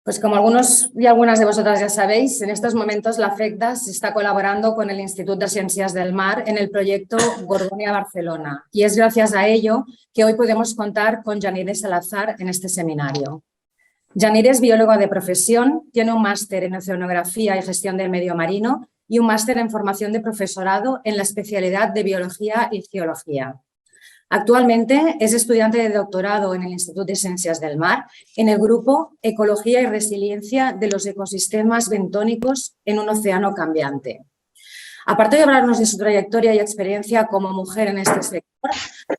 Pues como algunos y algunas de vosotras ya sabéis, en estos momentos la FECDAS está colaborando con el Instituto de Ciencias del Mar en el proyecto Gorgonia Barcelona y es gracias a ello que hoy podemos contar con Yanire Salazar en este seminario. Yanire es bióloga de profesión, tiene un máster en Oceanografía y Gestión del Medio Marino y un máster en formación de profesorado en la especialidad de Biología y Geología. Actualmente es estudiante de doctorado en el Instituto de Ciencias del Mar en el grupo Ecología y Resiliencia de los Ecosistemas Bentónicos en un Océano Cambiante. Aparte de hablarnos de su trayectoria y experiencia como mujer en este sector,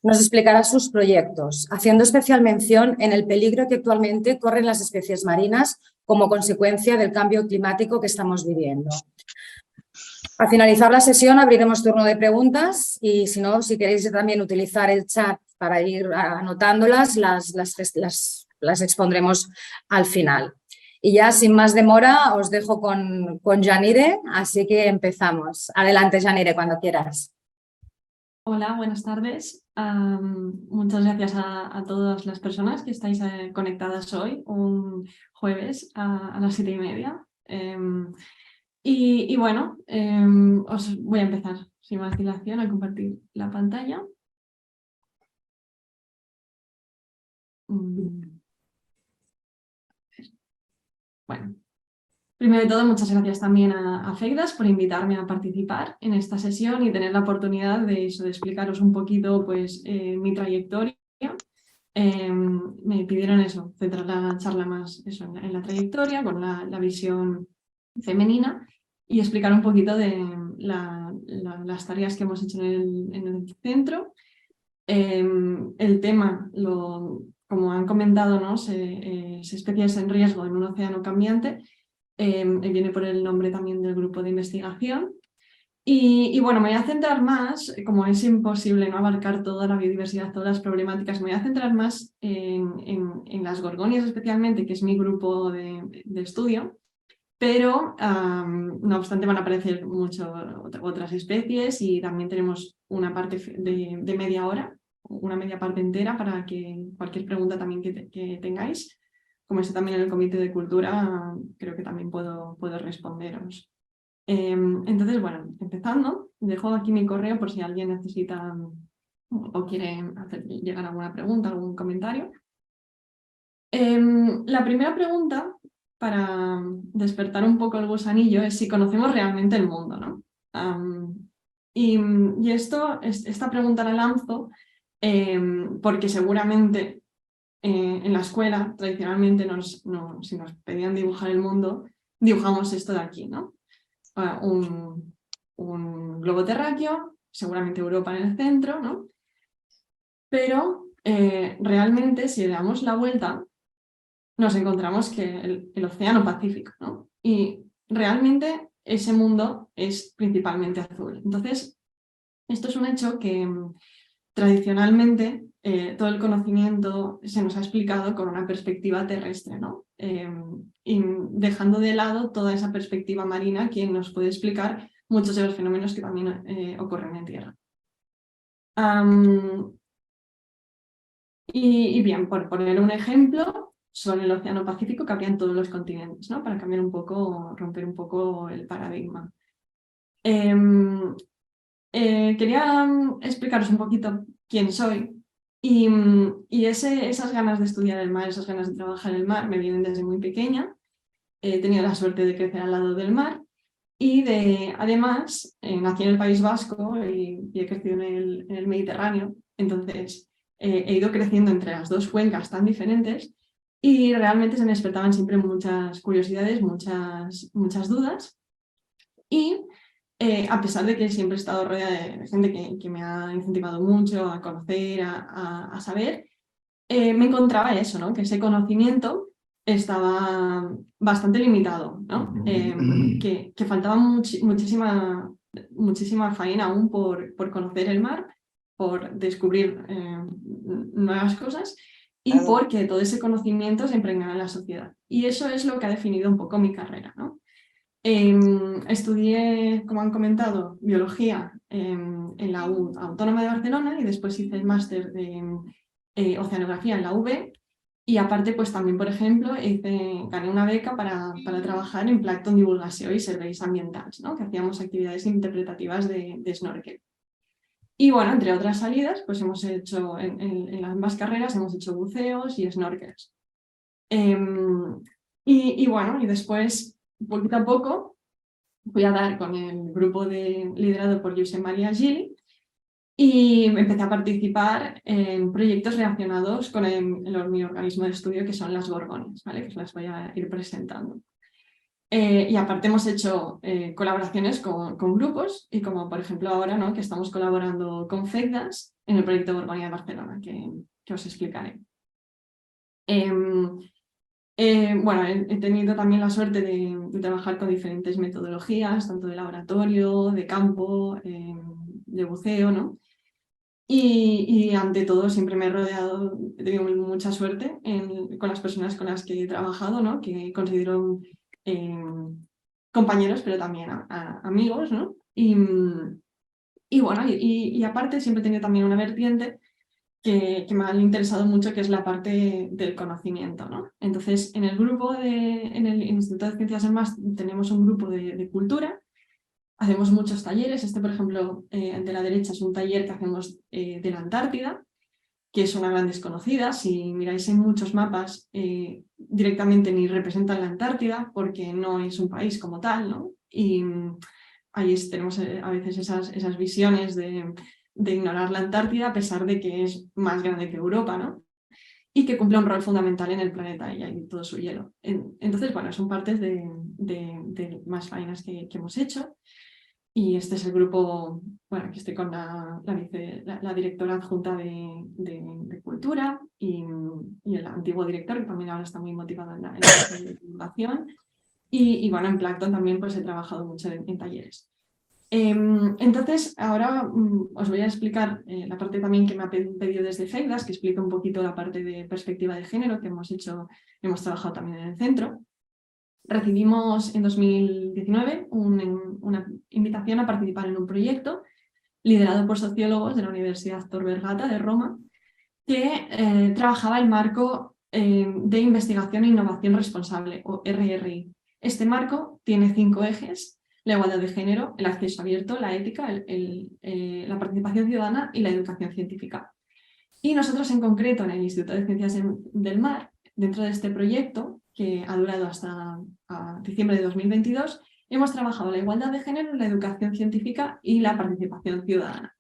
nos explicará sus proyectos, haciendo especial mención en el peligro que actualmente corren las especies marinas como consecuencia del cambio climático que estamos viviendo. Al finalizar la sesión abriremos turno de preguntas y si no, si queréis también utilizar el chat para ir anotándolas, las expondremos al final. Y ya sin más demora os dejo con Yanire, así que empezamos. Adelante, Yanire, cuando quieras. Hola, buenas tardes. Muchas gracias a todas las personas que estáis conectadas hoy, un jueves a las 7:30. Y bueno, os voy a empezar sin más dilación a compartir la pantalla. Bueno, primero de todo, muchas gracias también a FECDAS por invitarme a participar en esta sesión y tener la oportunidad de explicaros un poquito pues, mi trayectoria. Me pidieron eso, centrar la charla más en la trayectoria, con la visión femenina y explicar un poquito de las tareas que hemos hecho en el centro. El tema, como han comentado, ¿no? Especies en riesgo en un océano cambiante, viene por el nombre también del grupo de investigación. Y bueno, me voy a centrar más, como es imposible no abarcar toda la biodiversidad, todas las problemáticas, me voy a centrar más en las gorgonias especialmente, que es mi grupo de estudio, pero no obstante van a aparecer muchas otras especies y también tenemos una parte de media hora, una media parte entera para que cualquier pregunta también que tengáis, como está también en el Comité de Cultura, creo que también puedo responderos. Entonces, bueno, empezando, dejo aquí mi correo por si alguien necesita o quiere hacer llegar alguna pregunta, algún comentario. La primera pregunta, para despertar un poco el gusanillo, es si conocemos realmente el mundo, ¿no? Y esta pregunta la lanzo porque seguramente en la escuela tradicionalmente si nos pedían dibujar el mundo, dibujamos esto de aquí, ¿no? Un globo terráqueo, seguramente Europa en el centro, ¿no? Pero realmente si le damos la vuelta nos encontramos que el océano Pacífico, ¿no? Y realmente ese mundo es principalmente azul. Entonces, esto es un hecho que tradicionalmente todo el conocimiento se nos ha explicado con una perspectiva terrestre, ¿no? Y dejando de lado toda esa perspectiva marina que nos puede explicar muchos de los fenómenos que también ocurren en tierra. Y bien, por poner un ejemplo, sobre el Océano Pacífico cabrían todos los continentes, ¿no? Para cambiar un poco, romper un poco el paradigma. Quería explicaros un poquito quién soy y esas ganas de estudiar el mar, esas ganas de trabajar en el mar me vienen desde muy pequeña. He tenido la suerte de crecer al lado del mar y además nací en el País Vasco y he crecido en el Mediterráneo, entonces he ido creciendo entre las dos cuencas tan diferentes y realmente se me despertaban siempre muchas curiosidades, muchas dudas y a pesar de que siempre he estado rodeada de gente que me ha incentivado mucho a conocer, a saber, me encontraba eso, ¿no? Que ese conocimiento estaba bastante limitado, ¿no? Que faltaba muchísima faena aún por conocer el mar, por descubrir nuevas cosas y porque todo ese conocimiento se impregnaba en la sociedad. Y eso es lo que ha definido un poco mi carrera, ¿no? Estudié, como han comentado, biología en la Autónoma de Barcelona y después hice el máster de oceanografía en la UB Y aparte, pues también, por ejemplo, gané una beca para trabajar en Plancton Divulgació i Serveis Ambientals, ¿no? Que hacíamos actividades interpretativas de snorkel. Y bueno, entre otras salidas, pues hemos hecho, en ambas carreras, hemos hecho buceos y snorkels. Y bueno, y después, poquito a poco, fui a dar con el grupo liderado por Josep Maria Gili y empecé a participar en proyectos relacionados con mi organismo de estudio, que son las gorgonias, ¿vale? Que os las voy a ir presentando. Y aparte hemos hecho colaboraciones con grupos, y como por ejemplo ahora, ¿no? Que estamos colaborando con FECDAS en el proyecto Gorgonia de Barcelona, que os explicaré. Bueno, he tenido también la suerte de trabajar con diferentes metodologías, tanto de laboratorio, de campo, de buceo, ¿no? Y ante todo siempre me he rodeado, he tenido mucha suerte con las personas con las que he trabajado, ¿no? Que considero compañeros, pero también amigos, ¿no? Y bueno, y aparte siempre he tenido también una vertiente que me ha interesado mucho, que es la parte del conocimiento, ¿no? Entonces, en el grupo en el Instituto de Ciencias del Mar tenemos un grupo de cultura, hacemos muchos talleres. Por ejemplo, de la derecha es un taller que hacemos de la Antártida, que es una gran desconocida. Si miráis en muchos mapas, directamente ni representan la Antártida, porque no es un país como tal, ¿no? Y ahí tenemos a veces esas visiones de ignorar la Antártida, a pesar de que es más grande que Europa, ¿no? Y que cumple un rol fundamental en el planeta y hay todo su hielo. Entonces, bueno, son partes de más faenas que hemos hecho. Y este es el grupo, bueno, que estoy con la directora adjunta de Cultura y el antiguo director, que también ahora está muy motivado en la parte de divulgación. Y bueno, en Plancton también pues he trabajado mucho en talleres. Entonces, ahora os voy a explicar la parte también que me ha pedido desde FECDAS, que explica un poquito la parte de perspectiva de género que hemos trabajado también en el centro. Recibimos en 2019 una invitación a participar en un proyecto liderado por sociólogos de la Universidad Tor Vergata de Roma, que trabajaba el marco de investigación e innovación responsable, o RRI. Este marco tiene 5 ejes: la igualdad de género, el acceso abierto, la ética, la participación ciudadana y la educación científica. Y nosotros en concreto en el Instituto de Ciencias del Mar, dentro de este proyecto, que ha durado hasta diciembre de 2022, hemos trabajado la igualdad de género, la educación científica y la participación ciudadana.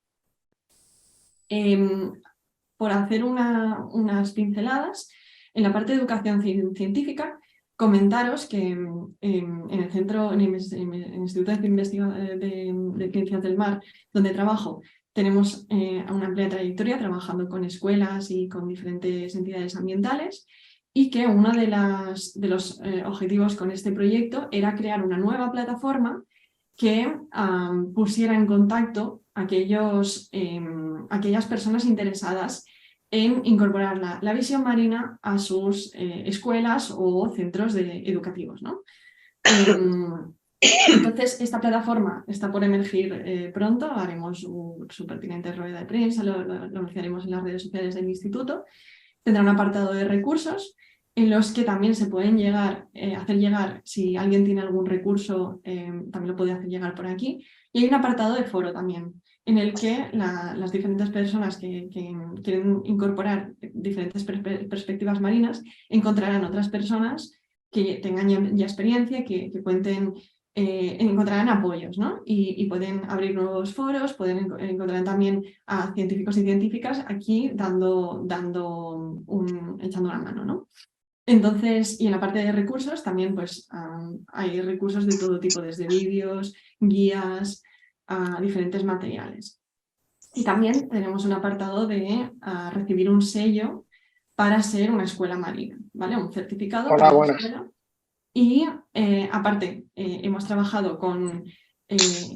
Por hacer unas pinceladas, en la parte de educación científica, comentaros que en el centro, en el Instituto de Ciencias del Mar, donde trabajo, tenemos una amplia trayectoria trabajando con escuelas y con diferentes entidades ambientales, y que uno de los objetivos con este proyecto era crear una nueva plataforma que pusiera en contacto aquellas personas interesadas en incorporar la visión marina a sus escuelas o centros educativos, ¿no? Entonces, esta plataforma está por emergir pronto, haremos su pertinente rueda de prensa, lo anunciaremos en las redes sociales del instituto. Tendrá un apartado de recursos en los que también se pueden hacer llegar, si alguien tiene algún recurso, también lo puede hacer llegar por aquí. Y hay un apartado de foro también, en el que las diferentes personas que quieren incorporar diferentes perspectivas marinas encontrarán otras personas que tengan ya experiencia, que cuenten, encontrarán apoyos, ¿no? Y pueden abrir nuevos foros, encontrarán también a científicos y científicas aquí echando una mano, ¿no? Entonces, y en la parte de recursos también pues hay recursos de todo tipo, desde vídeos, guías, a diferentes materiales. Y también tenemos un apartado de recibir un sello para ser una escuela marina, ¿vale? Un certificado para la escuela. Y aparte, hemos trabajado con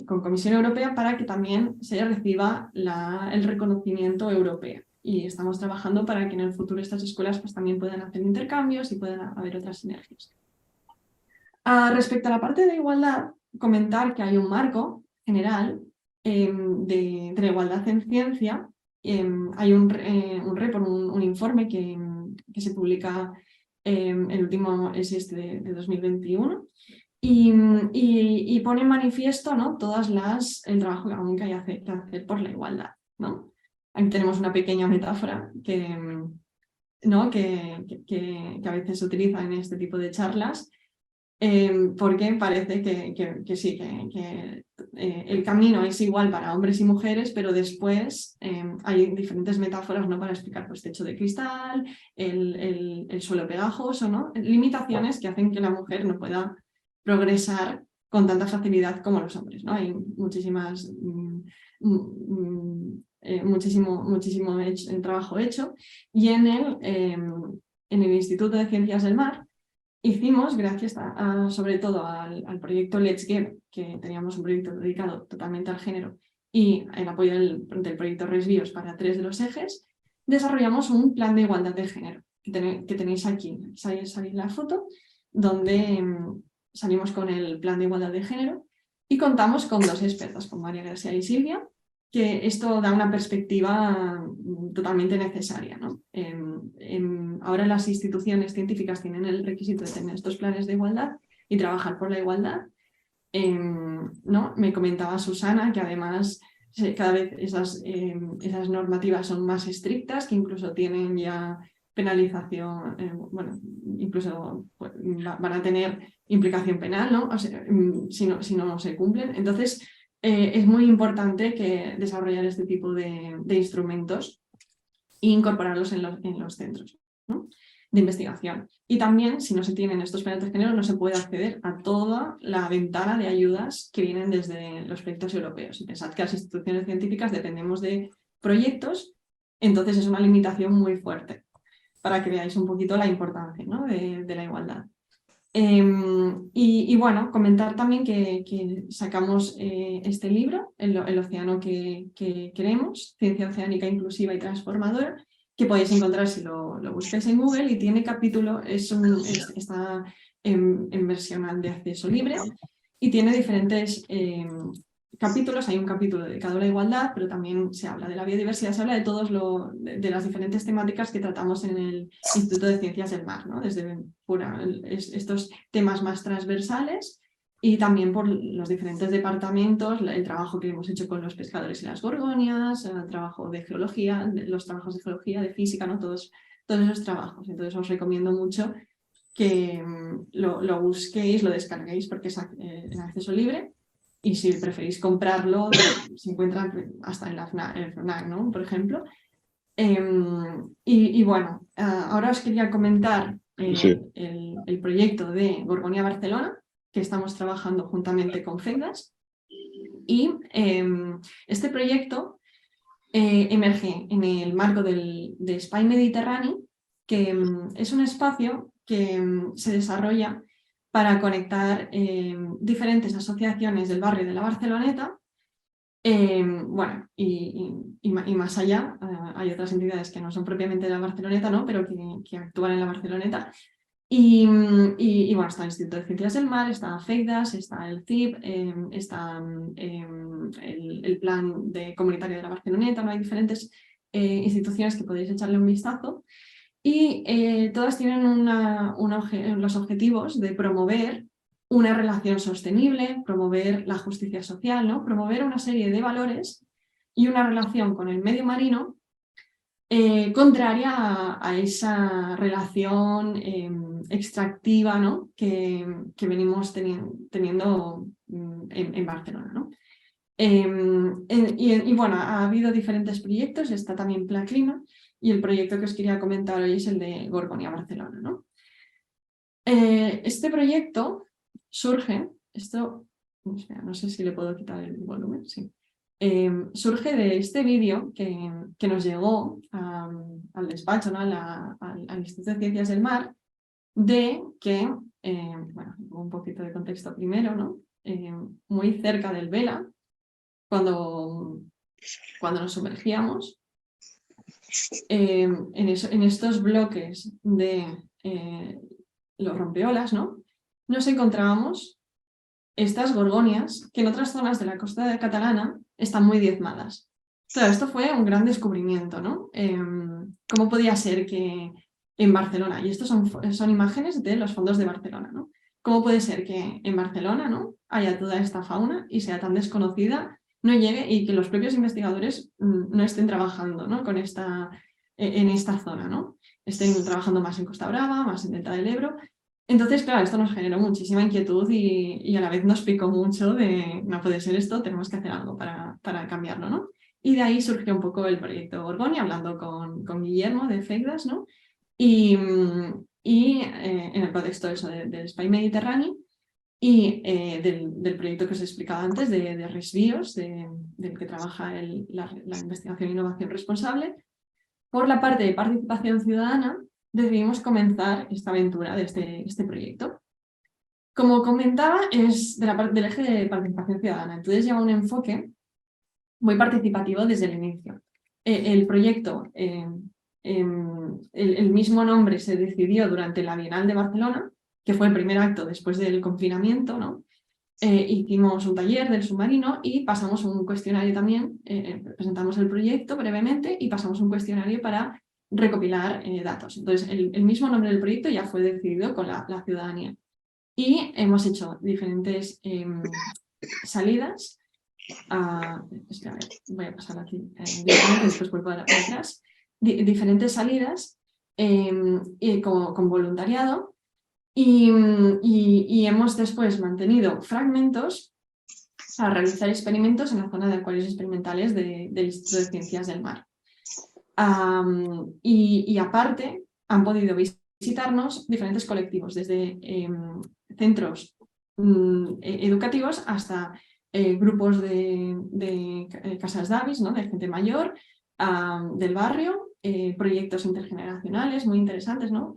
Comisión Europea para que también se reciba el reconocimiento europeo. Y estamos trabajando para que en el futuro estas escuelas pues, también puedan hacer intercambios y puedan haber otras sinergias. Respecto a la parte de igualdad, comentar que hay un marco general de la igualdad en ciencia. Hay un informe que que se publica, el último es este de 2021, y pone en manifiesto, ¿no?, el trabajo que aún hay que hacer por la igualdad, ¿no? Aquí tenemos una pequeña metáfora ¿no?, que a veces se utiliza en este tipo de charlas, porque parece que sí, que el camino es igual para hombres y mujeres, pero después hay diferentes metáforas, ¿no?, para explicar, pues, techo de cristal, el suelo pegajoso, ¿no?, limitaciones que hacen que la mujer no pueda progresar con tanta facilidad como los hombres, ¿no? Hay muchísimas muchísimo trabajo hecho, y en el Instituto de Ciencias del Mar hicimos, gracias sobre todo al proyecto Let's Get, que teníamos un proyecto dedicado totalmente al género, y el apoyo del proyecto Resbios para 3 de los ejes, desarrollamos un plan de igualdad de género, que tenéis aquí. Sabéis la foto, donde salimos con el plan de igualdad de género y contamos con 2 expertas, con María Gracia y Silvia, que esto da una perspectiva totalmente necesaria, ¿no? Ahora las instituciones científicas tienen el requisito de tener estos planes de igualdad y trabajar por la igualdad. ¿No? Me comentaba Susana que además cada vez esas normativas son más estrictas, que incluso tienen ya penalización, bueno, incluso pues, van a tener implicación penal, ¿no? O sea, si no se cumplen. Entonces, es muy importante desarrollar este tipo de instrumentos e incorporarlos en los centros, ¿no?, de investigación. Y también, si no se tienen estos planes de género, no se puede acceder a toda la ventana de ayudas que vienen desde los proyectos europeos. Y pensad que las instituciones científicas dependemos de proyectos, entonces es una limitación muy fuerte, para que veáis un poquito la importancia, ¿no?, de la igualdad. Y bueno, comentar también que sacamos este libro, El océano que queremos, ciencia oceánica inclusiva y transformadora, que podéis encontrar si lo buscáis en Google, y tiene capítulo, está en versión de acceso libre, y tiene diferentes capítulos. Hay un capítulo dedicado a la igualdad, pero también se habla de la biodiversidad, se habla de todos de las diferentes temáticas que tratamos en el Instituto de Ciencias del Mar, ¿no?, desde estos temas más transversales, y también por los diferentes departamentos, el trabajo que hemos hecho con los pescadores y las gorgonias, el trabajo de geología, los trabajos de geología, de física, ¿no?, todos esos trabajos. Entonces os recomiendo mucho que lo busquéis, lo descarguéis, porque es en acceso libre. Y si preferís comprarlo, se encuentran hasta en la FNAC, ¿no?, por ejemplo. Y bueno, ahora os quería comentar el proyecto de Gorgonia Barcelona, que estamos trabajando juntamente con FECDAS. Y este proyecto emerge en el marco de Espai Mediterrani, que es un espacio que se desarrolla para conectar diferentes asociaciones del barrio de la Barceloneta. Bueno, y más allá, hay otras entidades que no son propiamente de la Barceloneta, ¿no?, pero que actúan en la Barceloneta. Y bueno, está el Instituto de Ciencias del Mar, está FECDAS, está el CIP, está el Plan Comunitario de la Barceloneta, ¿no? Hay diferentes instituciones que podéis echarle un vistazo, y todas tienen los objetivos de promover una relación sostenible, promover la justicia social, ¿no?, promover una serie de valores y una relación con el medio marino contraria a esa relación extractiva, ¿no?, que venimos teniendo en Barcelona, ¿no? Y bueno, ha habido diferentes proyectos, está también Pla Clima, y el proyecto que os quería comentar hoy es el de Gorgonia Barcelona, ¿no? Este proyecto surge, espera, no sé si le puedo quitar el volumen, sí. Surge de este vídeo que nos llegó al despacho, ¿no?, al Instituto de Ciencias del Mar, de que, bueno, un poquito de contexto primero, ¿no? Muy cerca del Vela, cuando nos sumergíamos, en estos bloques de los rompeolas, ¿no?, nos encontrábamos estas gorgonias que en otras zonas de la costa catalana están muy diezmadas. Claro, esto fue un gran descubrimiento, ¿no? ¿Cómo podía ser que en Barcelona. Y estos son imágenes de los fondos de Barcelona, ¿no? ¿Cómo puede ser que en Barcelona, ¿no?, haya toda esta fauna y sea tan desconocida, no llegue y que los propios investigadores no estén trabajando, ¿no?, en esta zona, ¿no? Estén trabajando más en Costa Brava, más en Delta del Ebro? Entonces, claro, esto nos generó muchísima inquietud y a la vez nos picó mucho de no puede ser esto, tenemos que hacer algo para cambiarlo, ¿no? Y de ahí surgió un poco el proyecto Gorgonia, hablando con Guillermo de FECDAS, ¿no? Y en el contexto de eso, del SPY Mediterráneo y del proyecto que os he explicado antes de RISBIOS, del que trabaja la investigación e innovación responsable. Por la parte de participación ciudadana, decidimos comenzar esta aventura de este proyecto. Como comentaba, es del eje de participación ciudadana, entonces lleva un enfoque muy participativo desde el inicio. El proyecto, el mismo nombre se decidió durante la Bienal de Barcelona, que fue el primer acto después del confinamiento, ¿no? Hicimos un taller del submarino y pasamos un cuestionario también, presentamos el proyecto brevemente y pasamos un cuestionario para recopilar datos. Entonces, el mismo nombre del proyecto ya fue decidido con la ciudadanía. Y hemos hecho diferentes salidas. Voy a pasar aquí después vuelvo atrás. Diferentes salidas con voluntariado y hemos después mantenido fragmentos para realizar experimentos en la zona de acuarios experimentales del Instituto de Ciencias del Mar. Y aparte han podido visitarnos diferentes colectivos, desde centros educativos hasta grupos de casas Davis, ¿no?, de gente mayor, del barrio, proyectos intergeneracionales muy interesantes, ¿no?,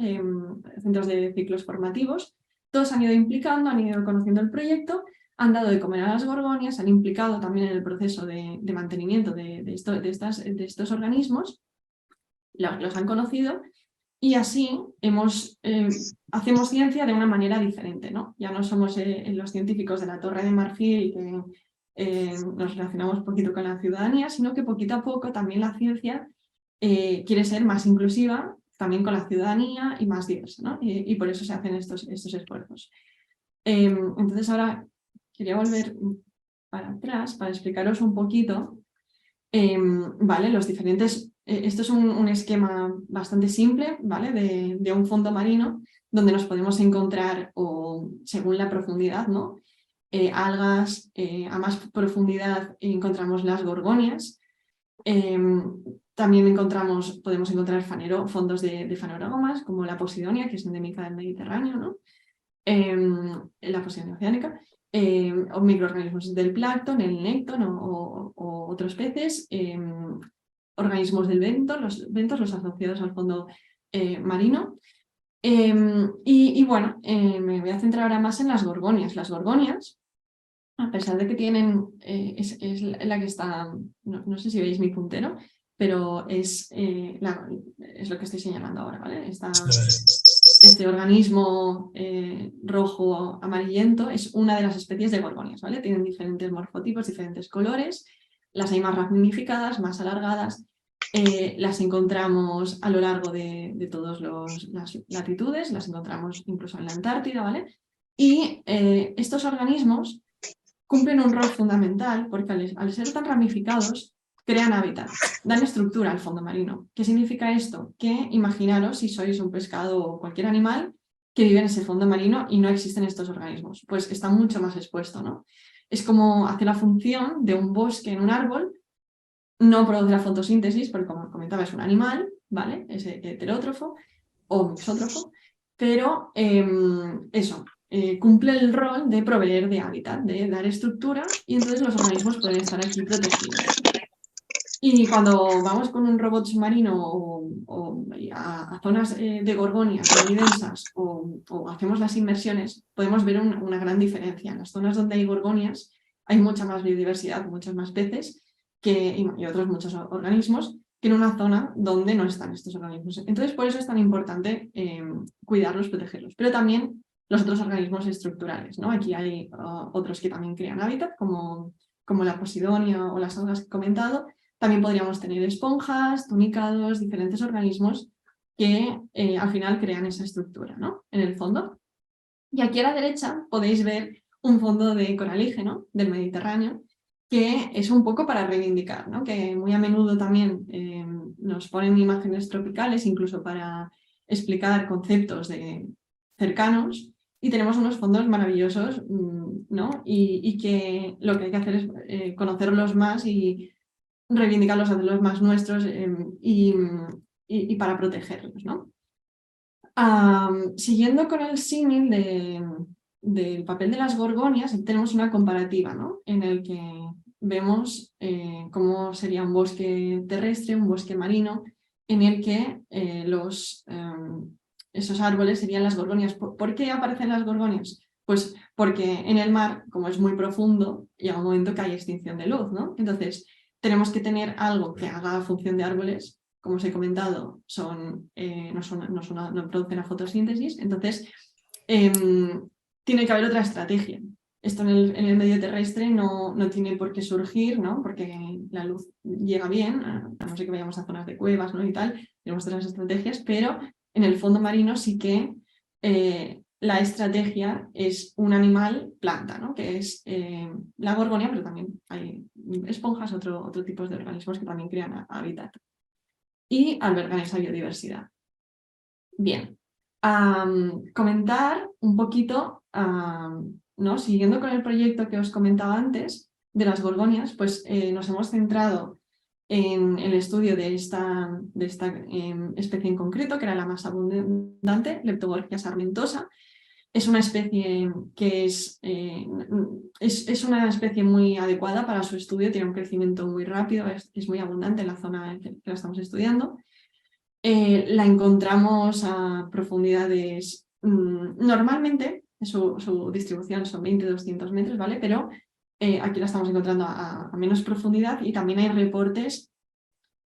centros de ciclos formativos. Todos han ido implicando, han ido conociendo el proyecto, han dado de comer a las gorgonias, han implicado también en el proceso de mantenimiento de estos organismos, los han conocido y así hacemos ciencia de una manera diferente, ¿no? Ya no somos los científicos de la Torre de Marfil que nos relacionamos un poquito con la ciudadanía, sino que poquito a poco también la ciencia quiere ser más inclusiva también con la ciudadanía y más diversa, ¿no? Y por eso se hacen estos esfuerzos. Entonces ahora quería volver para atrás para explicaros un poquito, ¿vale?, los diferentes... esto es un esquema bastante simple, ¿vale?, de un fondo marino donde nos podemos encontrar, según la profundidad, ¿no?, algas, a más profundidad encontramos las gorgonias, también podemos encontrar fondos de fanerógamas como la Posidonia, que es endémica del Mediterráneo, ¿no?, la Posidonia oceánica, o microorganismos del plancton, el nécton o otros peces, organismos del bentos, los asociados al fondo marino. Bueno, me voy a centrar ahora más en las gorgonias. Las gorgonias, a pesar de que tienen, es la que está, no sé si veis mi puntero, pero es lo que estoy señalando ahora, ¿vale? Este organismo rojo amarillento es una de las especies de gorgonias, ¿vale? Tienen diferentes morfotipos, diferentes colores, las hay más ramificadas, más alargadas, las encontramos a lo largo de todas las latitudes, las encontramos incluso en la Antártida, ¿vale? Y estos organismos cumplen un rol fundamental porque al ser tan ramificados crean hábitat, dan estructura al fondo marino. ¿Qué significa esto? Que imaginaros si sois un pescado o cualquier animal que vive en ese fondo marino y no existen estos organismos, pues está mucho más expuesto, ¿no? Es como hace la función de un bosque en un árbol, no produce la fotosíntesis porque, como comentaba, es un animal, ¿vale?, es heterótrofo o mixótrofo, pero eso, cumple el rol de proveer de hábitat, de dar estructura, y entonces los organismos pueden estar aquí protegidos. Y cuando vamos con un robot submarino o a zonas de gorgonias muy densas o hacemos las inmersiones, podemos ver una gran diferencia. En las zonas donde hay gorgonias hay mucha más biodiversidad, muchos más peces y otros muchos organismos que en una zona donde no están estos organismos. Entonces, por eso es tan importante cuidarlos, protegerlos. Pero también los otros organismos estructurales, ¿no? Aquí hay otros que también crean hábitat, como la Posidonia o las algas que he comentado. También podríamos tener esponjas, tunicados, diferentes organismos que al final crean esa estructura, ¿no? En el fondo. Y aquí a la derecha podéis ver un fondo de coralígeno del Mediterráneo, que es un poco para reivindicar, ¿no? Que muy a menudo también nos ponen imágenes tropicales, incluso para explicar conceptos cercanos, y tenemos unos fondos maravillosos, ¿no? Y que lo que hay que hacer es conocerlos más y reivindicarlos, hacerlos más nuestros y para protegerlos, ¿no? Siguiendo con el símil del papel de las gorgonias, tenemos una comparativa, ¿no? En el que vemos cómo sería un bosque terrestre, un bosque marino, en el que esos árboles serían las gorgonias. ¿Por qué aparecen las gorgonias? Pues porque en el mar, como es muy profundo, llega un momento que hay extinción de luz, ¿no? Entonces, tenemos que tener algo que haga función de árboles. Como os he comentado, no producen la fotosíntesis, entonces tiene que haber otra estrategia. Esto en el medio terrestre no tiene por qué surgir, ¿no? Porque la luz llega bien, a no ser que vayamos a zonas de cuevas, ¿no? Y tal, tenemos otras estrategias, pero en el fondo marino sí que la estrategia es un animal planta, ¿no? Que es la gorgonia, pero también hay esponjas, otro tipo de organismos que también crean hábitat y albergan esa biodiversidad. Bien, comentar un poquito, ¿no? Siguiendo con el proyecto que os comentaba antes de las gorgonias, pues nos hemos centrado en el estudio de esta especie en concreto, que era la más abundante, Leptogorgia sarmentosa. Es una especie que es una especie muy adecuada para su estudio, tiene un crecimiento muy rápido, es muy abundante en la zona en que la estamos estudiando. La encontramos a profundidades, normalmente su distribución son 20-200 metros, ¿vale? Pero aquí la estamos encontrando a menos profundidad y también hay reportes.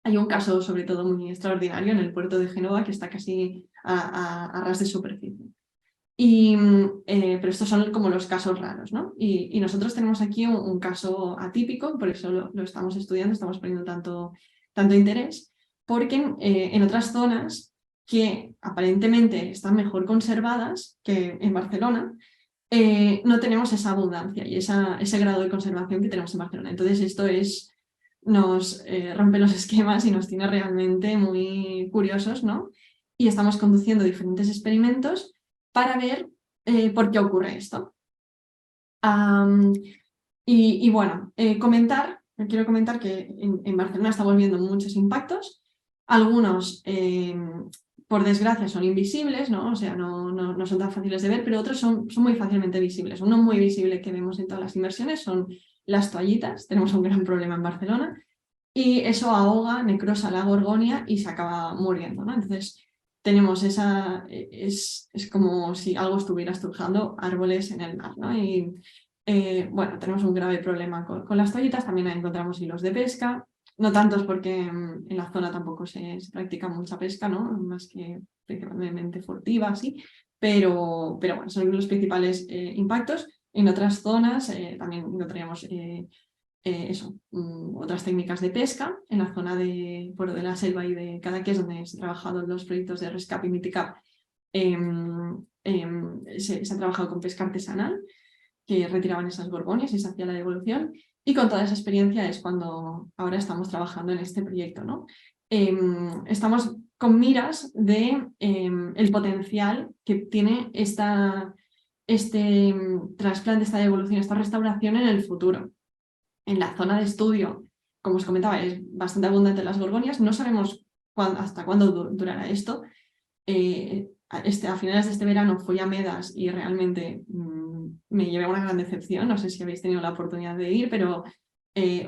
Hay un caso sobre todo muy extraordinario en el puerto de Génova que está casi a ras de superficie. Pero estos son como los casos raros, ¿no? Y nosotros tenemos aquí un caso atípico, por eso lo estamos estudiando, estamos poniendo tanto interés, porque en otras zonas que aparentemente están mejor conservadas que en Barcelona, no tenemos esa abundancia y ese grado de conservación que tenemos en Barcelona. Entonces esto nos rompe los esquemas y nos tiene realmente muy curiosos, ¿no? Y estamos conduciendo diferentes experimentos para ver por qué ocurre esto. Bueno, quiero comentar que en Barcelona estamos viendo muchos impactos. Algunos, por desgracia, son invisibles, ¿no? O sea, no son tan fáciles de ver, pero otros son muy fácilmente visibles. Uno muy visible que vemos en todas las inversiones son las toallitas. Tenemos un gran problema en Barcelona y eso ahoga, necrosa la gorgonia y se acaba muriendo, ¿no? Entonces, tenemos es como si algo estuviera estrujando árboles en el mar, ¿no? Y bueno, tenemos un grave problema con las toallitas, también encontramos hilos de pesca, no tantos porque en la zona tampoco se practica mucha pesca, ¿no? Más que principalmente furtiva, sí, pero bueno, son los principales impactos. En otras zonas también encontraríamos otras técnicas de pesca en la zona de la selva y de Cadaqués, donde se han trabajado los proyectos de RESCAP y MITICAP. Se ha trabajado con pesca artesanal, que retiraban esas gorgonias y se hacía la devolución, y con toda esa experiencia es cuando ahora estamos trabajando en este proyecto, ¿no? Estamos con miras de el potencial que tiene este trasplante, esta devolución, esta restauración en el futuro. En la zona de estudio, como os comentaba, es bastante abundante las gorgonias. No sabemos hasta cuándo durará esto. A finales de este verano fui a Medas y realmente me llevé una gran decepción. No sé si habéis tenido la oportunidad de ir, pero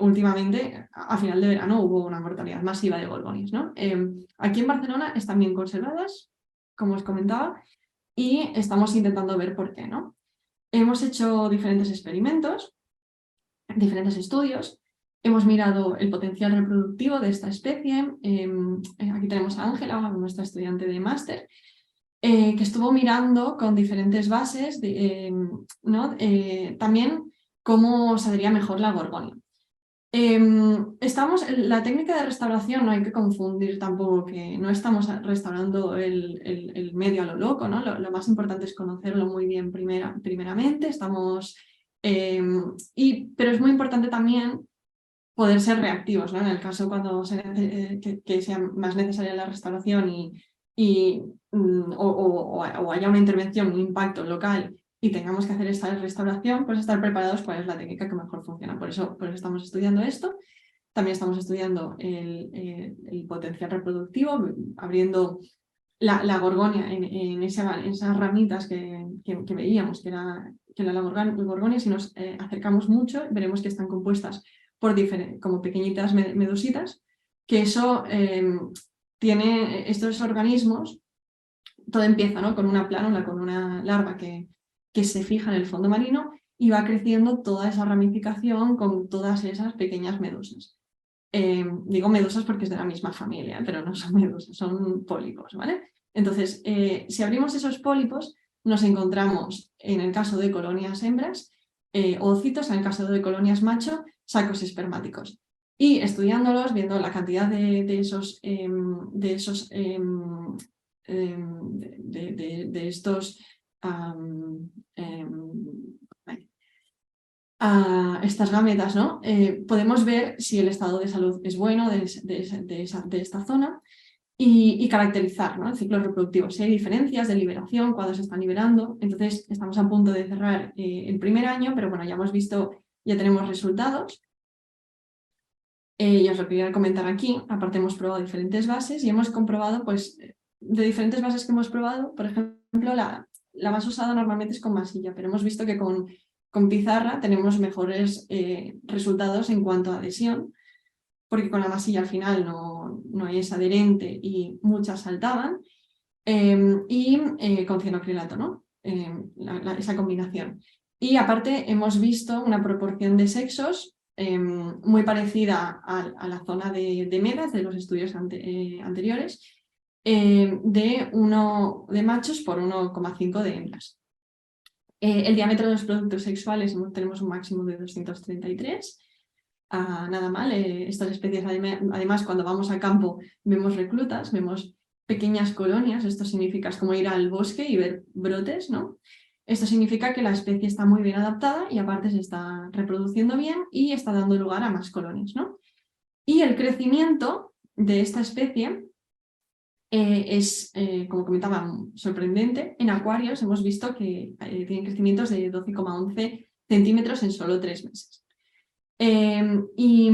últimamente, a final de verano, hubo una mortalidad masiva de gorgonias, ¿no? Aquí en Barcelona están bien conservadas, como os comentaba, y estamos intentando ver por qué, ¿no? Hemos hecho diferentes experimentos, diferentes estudios. Hemos mirado el potencial reproductivo de esta especie. Aquí tenemos a Ángela, nuestra estudiante de máster, que estuvo mirando con diferentes bases también cómo saldría mejor la gorgonia. La técnica de restauración no hay que confundir tampoco, que no estamos restaurando el medio a lo loco, ¿no? Lo más importante es conocerlo muy bien primeramente, pero es muy importante también poder ser reactivos, ¿no? En el caso cuando que sea más necesaria la restauración o haya una intervención, un impacto local y tengamos que hacer esta restauración, pues estar preparados cuál es la técnica que mejor funciona. Por eso estamos estudiando esto. También estamos estudiando el potencial reproductivo, abriendo la gorgonia en esas ramitas que veíamos, que era la gorgonia. Si nos acercamos mucho, veremos que están compuestas por como pequeñitas medusitas, que eso tiene estos organismos. Todo empieza, ¿no? Con una plánula, con una larva que se fija en el fondo marino y va creciendo toda esa ramificación con todas esas pequeñas medusas. Digo medusas porque es de la misma familia, pero no son medusas, son pólipos, ¿vale? Entonces, si abrimos esos pólipos, nos encontramos, en el caso de colonias hembras, ovocitos, en el caso de colonias macho, sacos espermáticos. Y estudiándolos, viendo la cantidad de estos estas gametas, ¿no? Podemos ver si el estado de salud es bueno de esta zona y caracterizar, ¿no? El ciclo reproductivo. Si hay diferencias de liberación, cuando se están liberando. Entonces, estamos a punto de cerrar el primer año, pero bueno, ya hemos visto, ya tenemos resultados. Y os lo quería comentar aquí. Aparte, hemos probado diferentes bases y hemos comprobado, pues, de diferentes bases que hemos probado, por ejemplo, la más usada normalmente es con masilla, pero hemos visto que con pizarra tenemos mejores resultados en cuanto a adhesión, porque con la masilla al final no es adherente y muchas saltaban, y con cianocrilato, ¿no? Esa combinación. Y aparte hemos visto una proporción de sexos muy parecida a la zona de Medas de los estudios anteriores, de machos por 1,5 de hembras. El diámetro de los productos sexuales tenemos un máximo de 233. Nada mal. Estas especies, además, cuando vamos a campo, vemos reclutas, vemos pequeñas colonias. Esto significa, es como ir al bosque y ver brotes, ¿no? Esto significa que la especie está muy bien adaptada y aparte se está reproduciendo bien y está dando lugar a más colonias, ¿no? Y el crecimiento de esta especie es, como comentaba, sorprendente. En acuarios hemos visto que tienen crecimientos de 12,11 centímetros en solo 3 meses. Y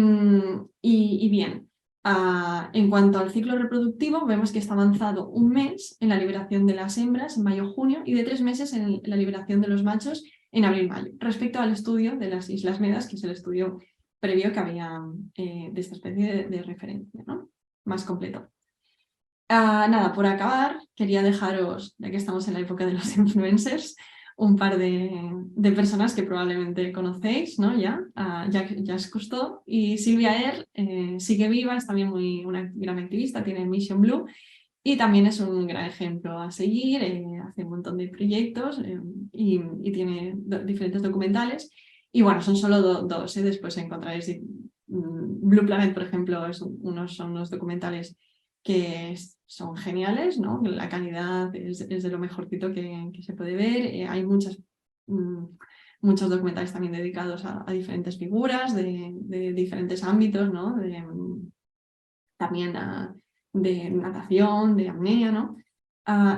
bien, en cuanto al ciclo reproductivo, vemos que está avanzado 1 mes en la liberación de las hembras en mayo-junio y de 3 meses en la liberación de los machos en abril-mayo, respecto al estudio de las Islas Medas, que es el estudio previo que había de esta especie de referencia, ¿no? Más completo. Nada, por acabar, quería dejaros, ya que estamos en la época de los influencers, un par de personas que probablemente conocéis, ¿no? Jacques Cousteau y Silvia Aer. Sigue viva, es también una gran activista, tiene Mission Blue y también es un gran ejemplo a seguir. Hace un montón de proyectos y tiene diferentes documentales. Y bueno, son solo dos, después encontraréis Blue Planet, por ejemplo, son unos documentales que son geniales, ¿no? La calidad es de lo mejorcito que se puede ver. Hay muchos documentales también dedicados a diferentes figuras de diferentes ámbitos, ¿no? También de natación, de apnea, ¿no?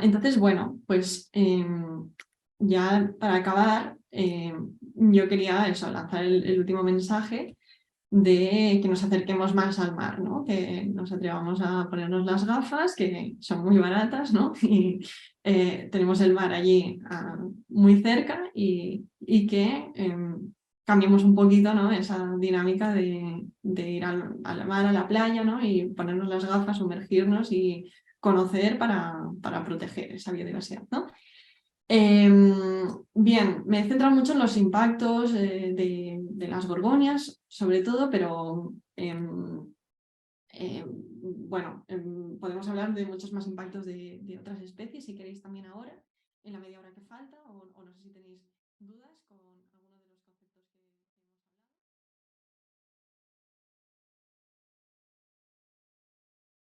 Entonces, bueno, pues ya para acabar, yo quería lanzar el último mensaje de que nos acerquemos más al mar, ¿no? Que nos atrevamos a ponernos las gafas, que son muy baratas, ¿no? Y tenemos el mar allí muy cerca y que cambiemos un poquito, ¿no? Esa dinámica de ir al mar, a la playa, ¿no? Y ponernos las gafas, sumergirnos y conocer para proteger esa biodiversidad, ¿no? Bien, me he centrado mucho en los impactos de las gorgonias, sobre todo, pero bueno, podemos hablar de muchos más impactos de otras especies, si queréis también ahora, en la media hora que falta, o no sé si tenéis dudas con...